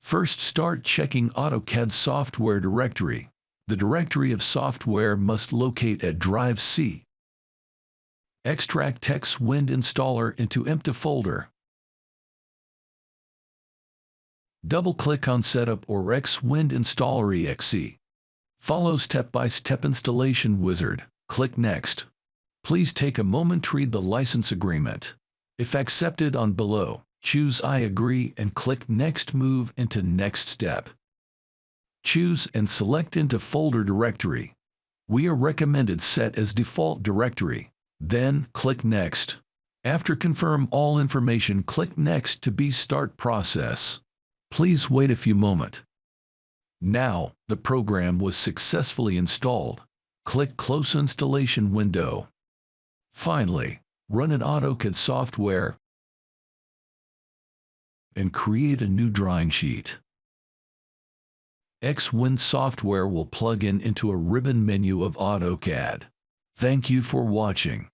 First, start checking AutoCAD software directory. The directory of software must locate at drive C. Extract X-Wind installer into empty folder. Double-click on Setup or X-Wind installer exe. Follow step-by-step installation wizard. Click Next. Please take a moment to read the license agreement. If accepted on below, choose I agree and click Next. Move into Next step. Choose and select into folder directory. We are recommended set as default directory. Then click Next. After confirm all information, click Next to be start process. Please wait a few moments. Now, the program was successfully installed. Click Close installation window. Finally, run an AutoCAD software and create a new drawing sheet. X-Wind software will plug in into a ribbon menu of AutoCAD. Thank you for watching.